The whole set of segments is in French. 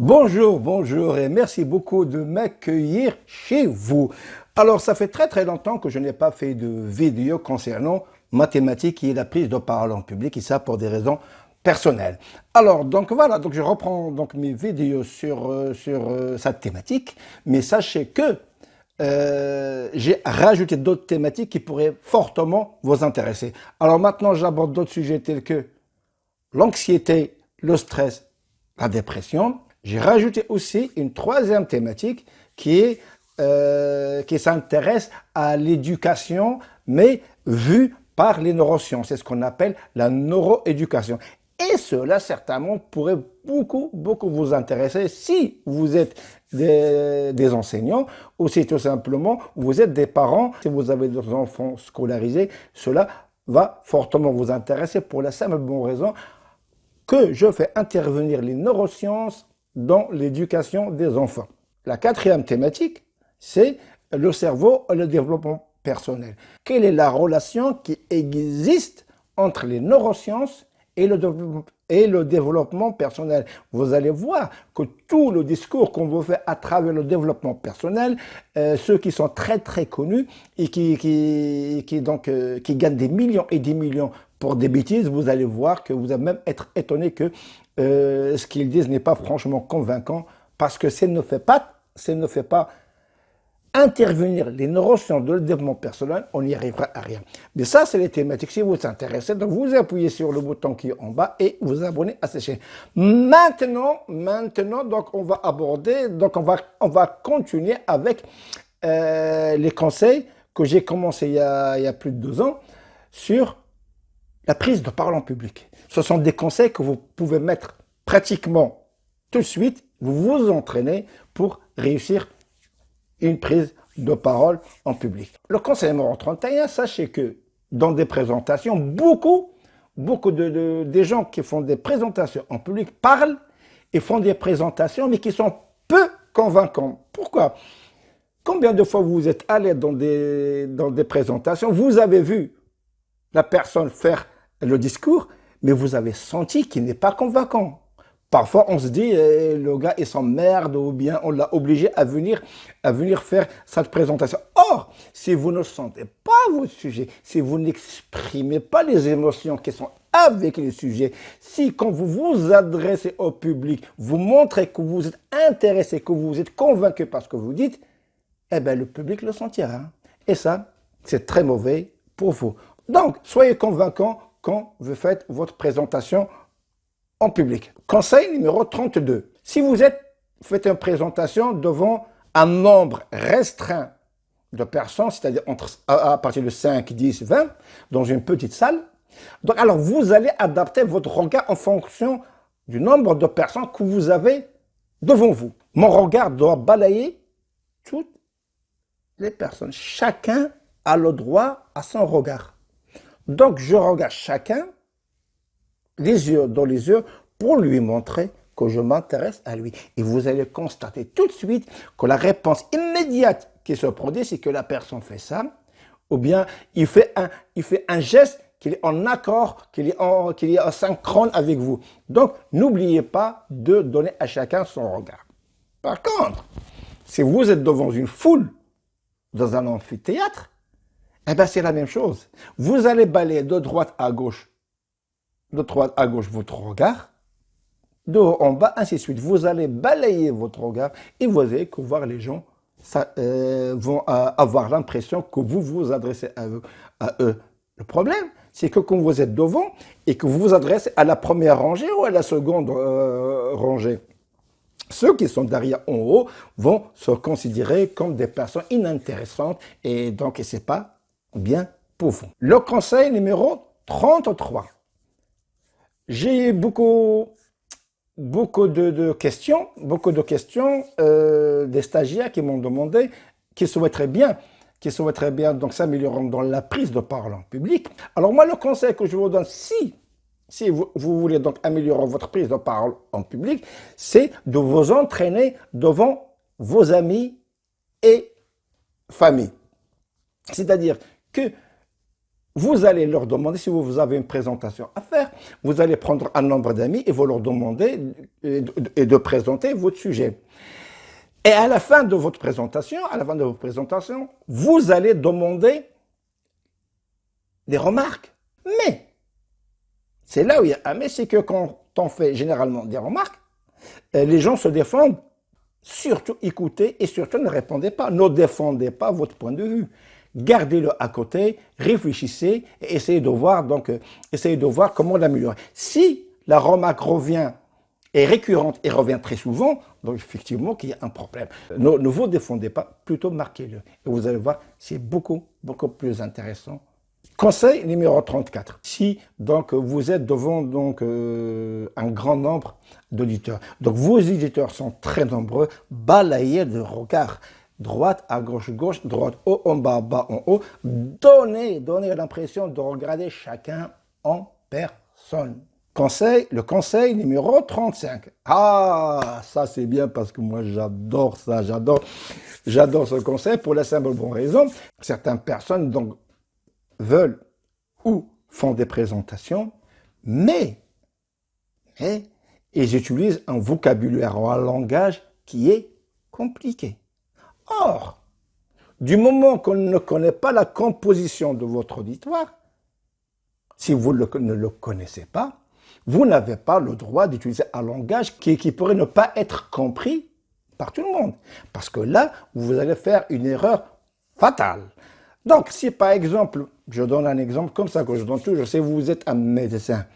Bonjour, bonjour et merci beaucoup de m'accueillir chez vous. Alors, ça fait très longtemps que je n'ai pas fait de vidéo concernant mathématiques et la prise de parole en public et ça pour des raisons personnelles. Alors, donc voilà, donc je reprends donc mes vidéos sur cette thématique, mais sachez que j'ai rajouté d'autres thématiques qui pourraient fortement vous intéresser. Alors maintenant, j'aborde d'autres sujets tels que l'anxiété, le stress, la dépression. J'ai rajouté aussi une troisième thématique qui s'intéresse à l'éducation, mais vue par les neurosciences. C'est ce qu'on appelle la neuroéducation. Et cela, certainement, pourrait beaucoup vous intéresser si vous êtes des enseignants ou si tout simplement vous êtes des parents, si vous avez des enfants scolarisés, cela va fortement vous intéresser pour la simple bonne raison que je fais intervenir les neurosciences dans l'éducation des enfants. La quatrième thématique, c'est le cerveau et le développement personnel. Quelle est la relation qui existe entre les neurosciences et le développement personnel? Vous allez voir que tout le discours qu'on vous fait à travers le développement personnel, ceux qui sont très connus et qui gagnent des millions et des millions pour des bêtises, vous allez voir que vous allez même être étonné que ce qu'ils disent n'est pas franchement convaincant parce que ça ne fait pas intervenir les neurosciences de développement personnel, on n'y arrivera à rien. Mais ça, c'est les thématiques. Si vous êtes intéressé, donc vous appuyez sur le bouton qui est en bas et vous abonnez à cette chaîne. Maintenant, donc on va aborder, donc on va continuer avec les conseils que j'ai commencé il y a plus de 2 ans sur la prise de parole en public. Ce sont des conseils que vous pouvez mettre pratiquement tout de suite, vous vous entraînez pour réussir une prise de parole en public. Le conseil numéro 31, sachez que dans des présentations, beaucoup des gens qui font des présentations en public parlent et font des présentations, mais qui sont peu convaincants. Pourquoi? Combien de fois vous êtes allé dans des présentations, vous avez vu la personne faire le discours, mais vous avez senti qu'il n'est pas convaincant. Parfois, on se dit, le gars, il s'emmerde ou bien on l'a obligé à venir faire cette présentation. Or, si vous ne sentez pas votre sujet, si vous n'exprimez pas les émotions qui sont avec le sujet, si quand vous vous adressez au public, vous montrez que vous êtes intéressé, que vous êtes convaincu par ce que vous dites, eh bien, le public le sentira. Et ça, c'est très mauvais pour vous. Donc, soyez convaincant quand vous faites votre présentation en public. Conseil numéro 32. Si vous faites une présentation devant un nombre restreint de personnes, c'est-à-dire à partir de 5, 10, 20, dans une petite salle, donc alors vous allez adapter votre regard en fonction du nombre de personnes que vous avez devant vous. Mon regard doit balayer toutes les personnes. Chacun a le droit à son regard. Donc, je regarde chacun, les yeux dans les yeux, pour lui montrer que je m'intéresse à lui. Et vous allez constater tout de suite que la réponse immédiate qui se produit, c'est que la personne fait ça, ou bien il fait un geste qui est en accord, qui est en synchrone avec vous. Donc, n'oubliez pas de donner à chacun son regard. Par contre, si vous êtes devant une foule, dans un amphithéâtre, eh bien, c'est la même chose. Vous allez balayer de droite à gauche votre regard, de haut en bas, ainsi de suite. Vous allez balayer votre regard et vous allez voir les gens vont avoir l'impression que vous vous adressez à eux. Le problème, c'est que quand vous êtes devant et que vous vous adressez à la première rangée ou à la seconde rangée, ceux qui sont derrière en haut vont se considérer comme des personnes inintéressantes et donc c'est pas bien pour vous. Le conseil numéro 33. J'ai beaucoup de questions, des stagiaires qui m'ont demandé, qui souhaiteraient bien donc s'améliorer dans la prise de parole en public. Alors moi, le conseil que je vous donne, si vous voulez donc améliorer votre prise de parole en public, c'est de vous entraîner devant vos amis et famille. C'est-à-dire que vous allez leur demander, si vous avez une présentation à faire, vous allez prendre un nombre d'amis et vous leur demander de présenter votre sujet. Et à la fin de votre présentation, vous allez demander des remarques. Mais, c'est là où il y a un mais, c'est que quand on fait généralement des remarques, les gens se défendent. Surtout écoutez et surtout ne répondez pas. Ne défendez pas votre point de vue. Gardez-le à côté, réfléchissez et essayez de voir comment l'améliorer. Si la remarque revient est récurrente et revient très souvent, donc effectivement qu'il y a un problème. Ne vous défendez pas, plutôt marquez-le. Et vous allez voir, c'est beaucoup plus intéressant. Conseil numéro 34. Si donc vous êtes devant un grand nombre d'auditeurs, donc vos auditeurs sont très nombreux, balayez de regard. Droite à gauche, droite haut, en bas, bas en haut. Donnez l'impression de regarder chacun en personne. Le conseil numéro 35. Ah, ça c'est bien parce que moi j'adore ça, j'adore ce conseil pour la simple bonne raison. Certaines personnes donc veulent ou font des présentations, mais ils utilisent un vocabulaire ou un langage qui est compliqué. Or, du moment qu'on ne connaît pas la composition de votre auditoire, si vous ne le connaissez pas, vous n'avez pas le droit d'utiliser un langage qui pourrait ne pas être compris par tout le monde. Parce que là, vous allez faire une erreur fatale. Donc, si par exemple, je donne un exemple comme ça que je donne toujours, si vous êtes un médecin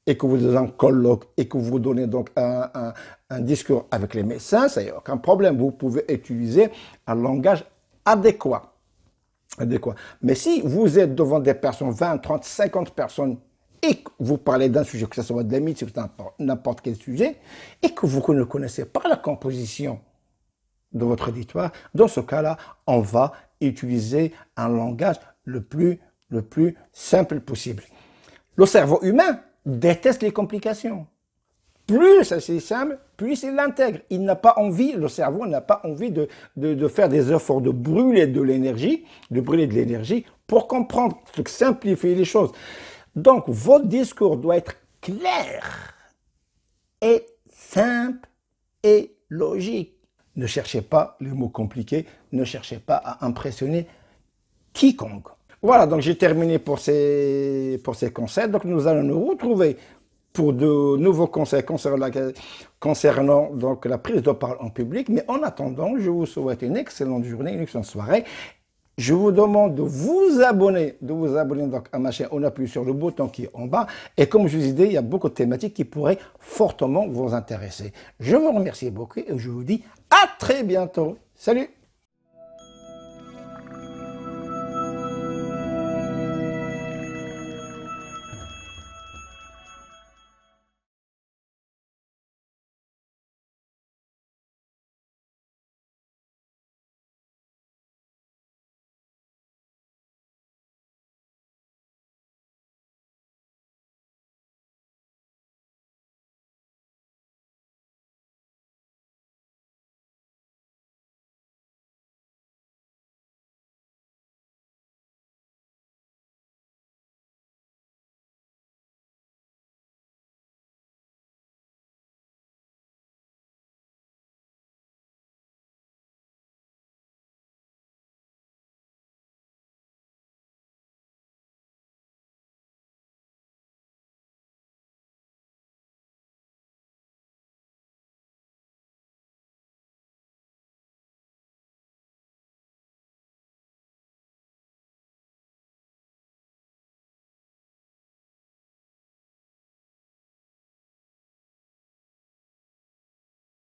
et que vous êtes un colloque et que vous donnez donc un discours avec les médecins, ça n'y a aucun problème. Vous pouvez utiliser un langage adéquat. Mais si vous êtes devant des personnes, 20, 30, 50 personnes, et que vous parlez d'un sujet, que ce soit de la médecine, n'importe quel sujet, et que vous ne connaissez pas la composition de votre auditoire, dans ce cas-là, on va utiliser un langage le plus simple possible. Le cerveau humain déteste les complications. Plus c'est simple, plus il l'intègre. Il n'a pas envie, le cerveau n'a pas envie de faire des efforts, de brûler de l'énergie, pour comprendre, de simplifier les choses. Donc, votre discours doit être clair et simple et logique. Ne cherchez pas les mots compliqués, ne cherchez pas à impressionner quiconque. Voilà, donc j'ai terminé pour ces conseils. Donc nous allons nous retrouver pour de nouveaux conseils concernant donc la prise de parole en public. Mais en attendant, je vous souhaite une excellente journée, une excellente soirée. Je vous demande de vous abonner donc à ma chaîne. On appuie sur le bouton qui est en bas. Et comme je vous ai dit, il y a beaucoup de thématiques qui pourraient fortement vous intéresser. Je vous remercie beaucoup et je vous dis à très bientôt. Salut!